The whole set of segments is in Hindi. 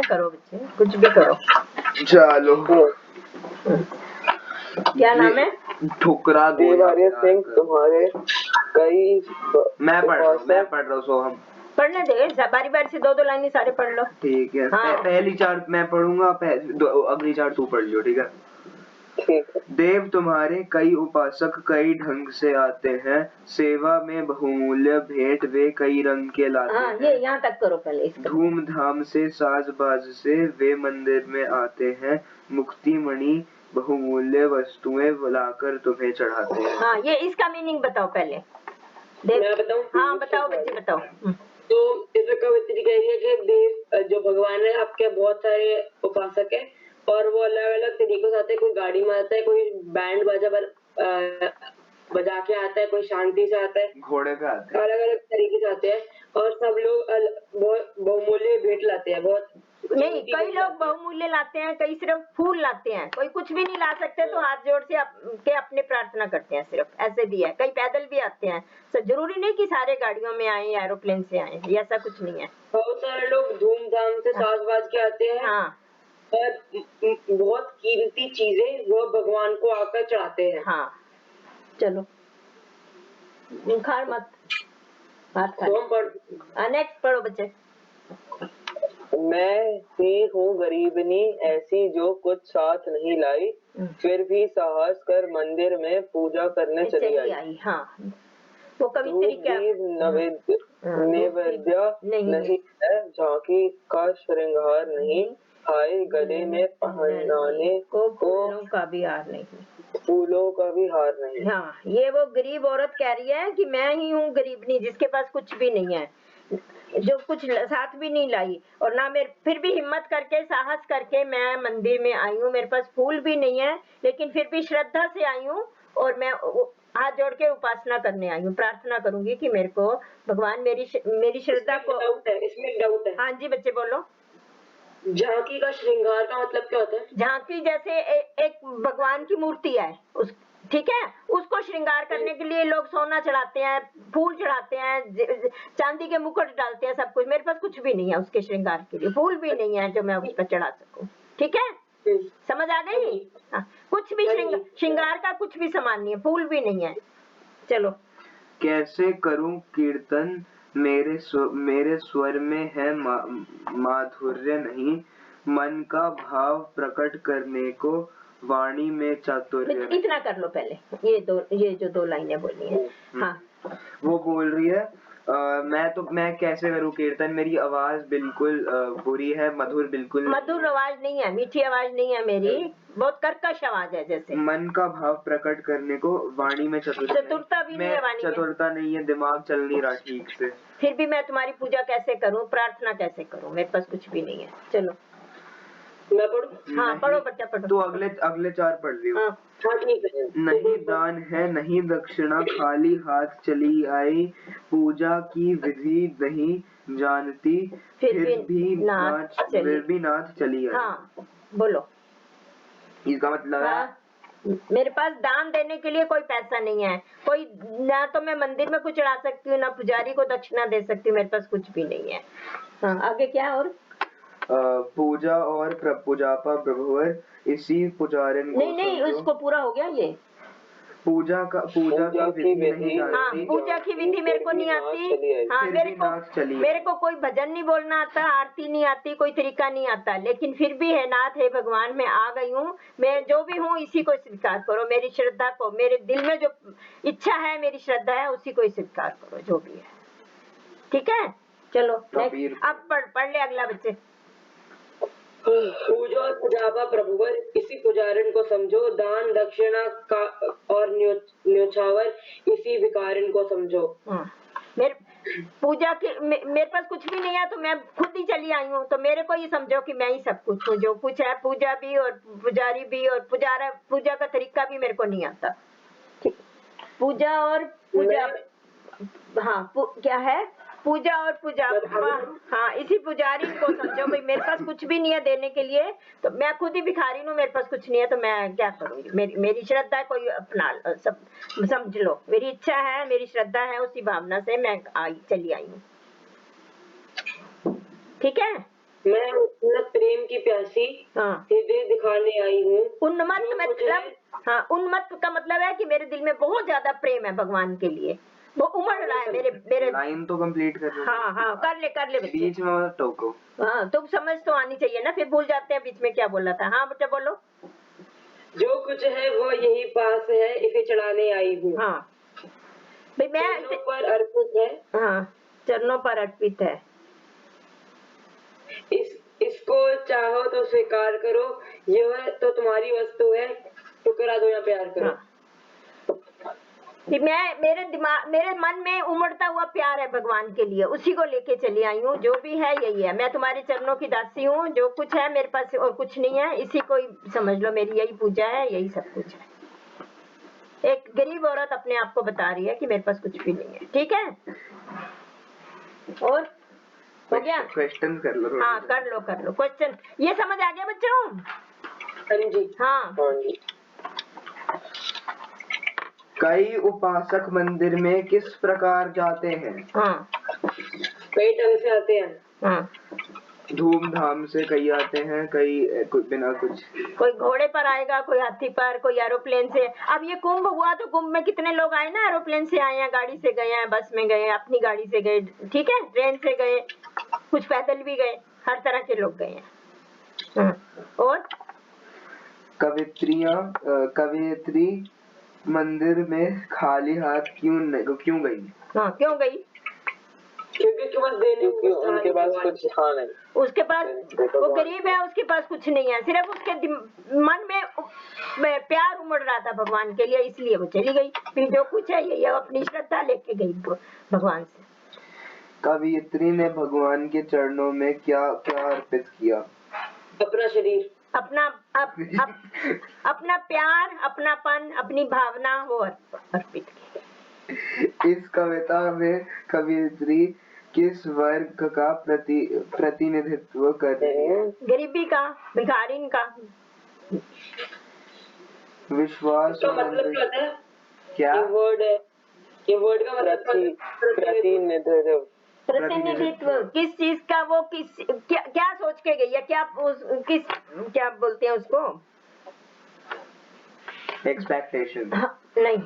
करो बच्चे, कुछ भी करो। चलो क्या नाम है? ठुकरा दो देवार्य सिंह तुम्हारे कई मैं पढ़ रहा हूँ सोहम। पढ़ने दे, बारी बारी से दो लाइन सारे पढ़ लो। ठीक है। हाँ। पहली चार मैं पढ़ूंगा, अगली चार तू पढ़ लियो, ठीक है? ठीक है। देव तुम्हारे कई उपासक कई ढंग से आते हैं, सेवा में बहुमूल्य भेंट वे कई रंग के लाते हैं। ये यहाँ तक करो पहले। धूमधाम से साज बाज से वे मंदिर में आते हैं, मुक्ति मणि बहुमूल्य वस्तुएं बुलाकर तुम्हें चढ़ाते हैं। हाँ, ये इसका मीनिंग बताओ पहले। मैं बताऊं? हाँ बताओ बच्चे बताओ। तो इसमें कवित्री कह रही है कि देव जो भगवान है आपके बहुत सारे उपासक है और वो अलग अलग तरीकों से आते हैं। कोई गाड़ी में आता है, कोई बैंड बाजा बजा के आता है, कोई शांति से आता है, घोड़े पे आते हैं, अलग अलग तरीके से आते हैं और सब लोग बहुमूल्य भेंट लाते हैं। बहुत नहीं, कई लोग बहुमूल्य लाते हैं, कई सिर्फ फूल लाते हैं, कोई कुछ भी नहीं ला सकते तो हाथ जोड़ के अपने प्रार्थना करते हैं, सिर्फ ऐसे भी है। कई पैदल भी आते हैं, तो जरूरी नहीं कि सारे गाड़ियों में आए, एरोप्लेन से आए, ऐसा कुछ नहीं है। बहुत सारे लोग धूमधाम से साज बाज के आते हैं। हाँ। और बहुत कीमती चीजें वो भगवान को आकर चढ़ाते हैं। हाँ चलो खार मत नेक्स्ट पढ़ो बच्चे। मैं ही हूँ गरीबनी ऐसी जो कुछ साथ नहीं लाई, फिर भी साहस कर मंदिर में पूजा करने चली आई। हाँ वो कवित्री क्या नैवेद्य नहीं है, झांकी का श्रृंगार नहीं, हाय गले में पहनाने को फूलों का भी हार नहीं, फूलों का भी हार नहीं। हाँ, ये वो गरीब औरत कह रही है कि मैं ही हूँ गरीबनी जिसके पास कुछ भी नहीं है, जो कुछ साथ भी नहीं लाई, और ना मेरे फिर भी हिम्मत करके साहस करके मैं मंदिर में आई हूँ। मेरे पास फूल भी नहीं है, लेकिन फिर भी श्रद्धा से आई हूँ और मैं हाथ जोड़ के उपासना करने आई हूँ। प्रार्थना करूंगी कि मेरे को भगवान मेरी श्रद्धा को। इसमें डाउट है। हाँ जी बच्चे बोलो। झांकी का श्रृंगार का मतलब क्या होता है? झांकी जैसे एक भगवान की मूर्ति है, ठीक है, उसको श्रृंगार करने के लिए लोग सोना चढ़ाते हैं, फूल चढ़ाते हैं, चांदी के मुकुट डालते हैं, सब कुछ। मेरे पास कुछ भी नहीं है उसके श्रृंगार के लिए, फूल भी नहीं है जो मैं उस पर चढ़ा सकूं। ठीक है, समझ आ गई? हाँ, कुछ भी श्रृंगार का कुछ भी सामान नहीं है, फूल भी नहीं है। चलो। कैसे करूं कीर्तन मेरे स्वर में है माधुर्य नहीं, मन का भाव प्रकट करने को वाणी में चातुर्य। इतना कर लो पहले, ये जो दो लाइनें बोली है। हाँ वो बोल रही है मैं कैसे करूं कीर्तन, मेरी आवाज बिल्कुल बुरी है, मधुर बिल्कुल मधुर आवाज नहीं है, मीठी आवाज नहीं है मेरी, बहुत कर्कश आवाज है जैसे। मन का भाव प्रकट करने को वाणी में चतुरता भी नहीं है वाणी में। चतुरता नहीं है, दिमाग चल नहीं रहा ठीक से। फिर भी मैं तुम्हारी पूजा कैसे करूं, प्रार्थना कैसे करूं, मेरे पास कुछ भी नहीं है। चलो मैं पढ़ूं? हाँ पढ़ो बच्चा पढ़ो। तो अगले चार पढ़ रही हूँ। नहीं दान है नहीं दक्षिणा, खाली हाथ चली आई, पूजा की विधि नहीं जानती, फिर भी नाथ चली आई। हाँ बोलो। इसका मतलब है मेरे पास दान देने के लिए कोई पैसा नहीं है, कोई ना तो मैं मंदिर में कुछ चढ़ा सकती हूँ, ना पुजारी को दक्षिणा दे सकती हूँ, मेरे पास कुछ भी नहीं है। हाँ आगे क्या? और पूजा और पूजापा प्रभुवर इसी पुजारिन को नहीं उसको पूरा हो गया। ये पूजा की विधि नहीं जानती। हाँ, पूजा की विधि मेरे को नहीं आती। हाँ, मेरे को कोई भजन नहीं बोलना आता, आरती नहीं आती, कोई तरीका नहीं आता, लेकिन फिर भी है नाथ है भगवान, मैं आ गई हूँ। मैं जो भी हूँ इसी को स्वीकार करो, मेरी श्रद्धा को, मेरे दिल में जो इच्छा है, मेरी श्रद्धा है, उसी को स्वीकार करो जो भी है। ठीक है, चलो अब पढ़ ले अगला बच्चे। पूजा और पुजापा प्रभुवर इसी पुजारिन को समझो, दान दक्षिणा का और न्योछावर इसी भिखारिन को समझो। मेरे पूजा के मेरे पास कुछ भी नहीं है, तो मैं खुद ही चली आई हूँ, तो मेरे को ये समझो कि मैं ही सब कुछ हूँ, जो कुछ है, पूजा भी और पुजारी भी, और पूजा का तरीका भी मेरे को नहीं आता। पूजा और पूजा, हाँ क्या है, पूजा और पूजा, हाँ इसी पुजारी को समझो भाई। मेरे पास कुछ भी नहीं है देने के लिए, तो मैं खुद ही भिखारी हूँ, मेरे पास कुछ नहीं है, तो मैं क्या करूँगी? मेरी श्रद्धा है, कोई अपना सब समझ लो, मेरी इच्छा है, मेरी श्रद्धा है, उसी भावना से मैं चली आई हूँ। ठीक है, मैं उन्नत प्रेम की प्यासी हाँ हृदय दिखाने आई हूँ। उन्मत्त जो कुछ मतलब, है, हाँ उन्मत्त का मतलब है कि मेरे दिल में बहुत ज्यादा प्रेम है भगवान के लिए, वो उमड़ रहा है मेरे मेरे। लाइन तो कंप्लीट कर लो। हाँ हाँ कर ले बच्चे। बीच में मत टोको। हाँ तुम समझ तो आनी चाहिए ना, फिर भूल जाते हैं बीच में क्या बोला था। हाँ बेटा बोलो। जो कुछ है वो यही पास है, इसे चढ़ाने आई हूँ। हाँ भाई मैं चरणों पर अर्पित है। हाँ चरणों पर अर्पित है। इसको चाहो तो स्वीकार करो, यह तो तुम्हारी वस्तु है, ठुकरा दो या प्यार करो। हाँ कि मैं मेरे मन में उमड़ता हुआ प्यार है भगवान के लिए, उसी को लेके चली आई हूँ। जो भी है यही है, मैं तुम्हारे चरणों की दासी हूँ, जो कुछ है मेरे पास और कुछ नहीं है, इसी को ही समझ लो, मेरी यही पूजा है, यही सब कुछ है। एक गरीब औरत अपने आप को बता रही है कि मेरे पास कुछ भी नहीं है। ठीक है, और हो गया? क्वेश्चन कर लो। हाँ कर लो क्वेश्चन। ये समझ आ गया बच्चों? हाँ जी। हाँ कई उपासक मंदिर में किस प्रकार जाते हैं? हाँ कई ढंग से आते हैं। हाँ धूमधाम से कई आते हैं, कई बिना कुछ। कोई घोड़े पर आएगा, कोई हाथी पर, कोई एरोप्लेन से। अब ये कुंभ हुआ तो कुंभ में कितने लोग आए ना, एरोप्लेन से आए हैं, गाड़ी से गए हैं, बस में गए, अपनी गाड़ी से गए, ठीक है, ट्रेन से गए, कुछ पैदल भी गए, हर तरह के लोग गए हैं। और कवियत्री मंदिर में खाली हाथ क्यों गई? हाँ क्यों गई? क्योंकि उनके पास कुछ था नहीं। उसके पास, वो गरीब है, उसके पास कुछ नहीं है, सिर्फ उसके मन में प्यार उमड़ रहा था भगवान के लिए, इसलिए वो चली गई। फिर जो कुछ है ये अपनी श्रद्धा लेके गई भगवान से। कवियत्री ने भगवान के चरणों में क्या क्या अर्पित किया? अपना शरीर, अपना प्यार, अपनापन, अपनी भावना वो अर्पित की। इस कविता में कवियत्री किस वर्ग का प्रतिनिधित्व कर रही है? गरीबी का, भिखारीन का। विश्वास तो मतलब क्या होता है? क्या? ये वर्ड का मतलब प्रतिनिधित्व किस चीज का, वो क्या सोच के गई है, क्या बोलते हैं उसको? एक्सपेक्टेशन। नहीं,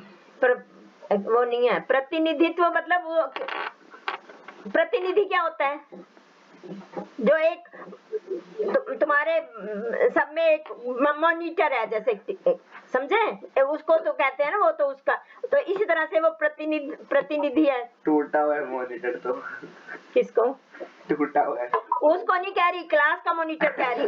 वो नहीं है। प्रतिनिधित्व मतलब वो, प्रतिनिधि क्या होता है? जो एक तुम्हारे सब में एक मॉनिटर है, जैसे समझे, उसको तो कहते हैं ना, वो तो उसका, तो इसी तरह से वो प्रतिनिधि है। टूटा हुआ है मॉनिटर तो। किसको टूटा हुआ है? उसको नहीं कह रही, क्लास का मॉनिटर कह रही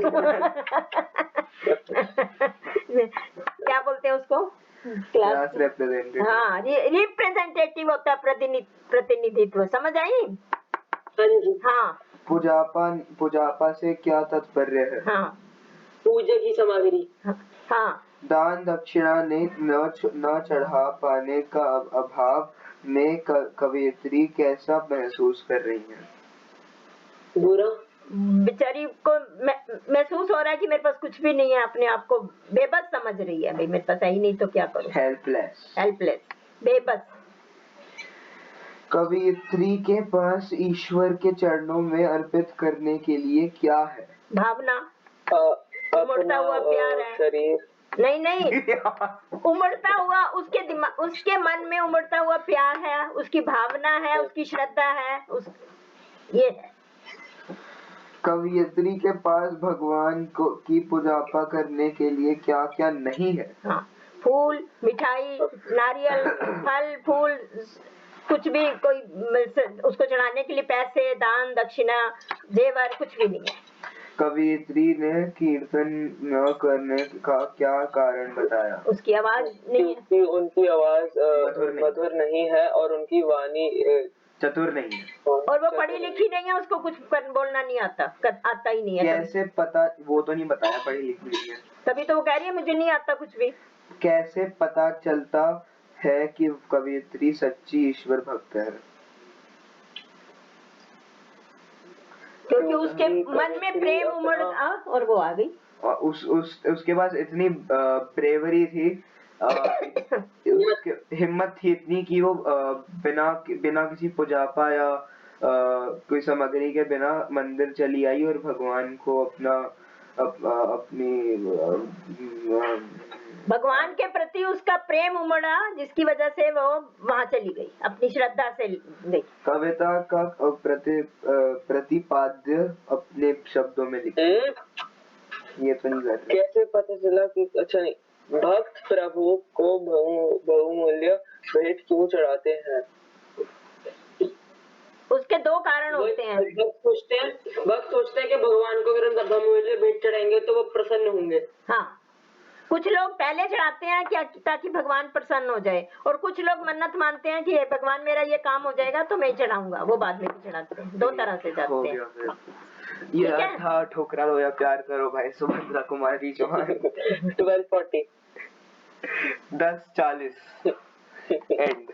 क्या बोलते हैं उसको? Class representative. हाँ, रिप्रेजेंटेटिव होता है प्रतिनिधित्व। समझ आई? हाँ। पूजापा से क्या तात्पर्य है? हाँ, पूजा की सामग्री। हाँ। दान दक्षिणा ने न चढ़ा पाने का अभाव में कवियत्री कैसा महसूस कर रही है? बुरा। बेचारी को महसूस हो रहा है कि मेरे पास कुछ भी नहीं है, अपने आप को बेबस समझ रही है। भाई मेरे पास है ही नहीं तो क्या करूं? हेल्पलेस, बेबस। कवियत्री के पास ईश्वर के चरणों में अर्पित करने के लिए क्या है? भावना, उमड़ता हुआ प्यार है। शरीर नहीं उमड़ता हुआ, उसके मन में उमड़ता हुआ प्यार है, उसकी भावना है, उसकी श्रद्धा है, ये है। कवियत्री के पास भगवान की पूजापा करने के लिए क्या क्या नहीं है? हाँ, फूल, मिठाई, नारियल, फल, फूल, कुछ भी, कोई उसको चढ़ाने के लिए पैसे, दान दक्षिणा, जेवर, कुछ भी नहीं है। कवियत्री ने कीर्तन न करने का क्या कारण बताया? उसकी आवाज नहीं है। उनकी आवाज मधुर नहीं है और उनकी वाणी चतुर नहीं है, और वो पढ़ी लिखी नहीं है, उसको कुछ बोलना नहीं आता ही नहीं है। कैसे पता? वो तो नहीं बताया पढ़ी लिखी नहीं है, तभी तो वो कह रही है मुझे नहीं आता कुछ भी। कैसे पता चलता है कि कवियत्री सच्ची ईश्वर भक्त है? क्योंकि उसके मन में प्रेम और वो आ गई। उसके पास इतनी ब्रेवरी थी, हिम्मत थी इतनी कि वो बिना किसी पुजापा या कोई सामग्री के बिना मंदिर चली आई और भगवान को अपनी भगवान के प्रति उसका प्रेम उमड़ा, जिसकी वजह से वो वहाँ चली गई, अपनी श्रद्धा से गई। कविता का प्रतिपाद्य अपने शब्दों में लिखा। ये तो नहीं कर कैसे पता चला कि अच्छा नहीं, भक्त प्रभु को बहुमूल्य भेंट क्यों चढ़ाते हैं? उसके दो कारण होते हैं। भक्त सोचते हैं कि भगवान को अगर हम बहुमूल्य भेंट चढ़ाएंगे तो वो प्रसन्न होंगे। हाँ, कुछ लोग पहले चढ़ाते हैं क्या, ताकि भगवान प्रसन्न हो जाए, और कुछ लोग मन्नत मानते हैं कि भगवान मेरा ये काम हो जाएगा तो मैं चढ़ाऊंगा, वो बाद में भी चढ़ाते हैं। दो तरह से जाते हैं। ये था ठोकरा लो या प्यार करो भाई सुभद्रा कुमारी चौहान। 12:40 10:40 एंड।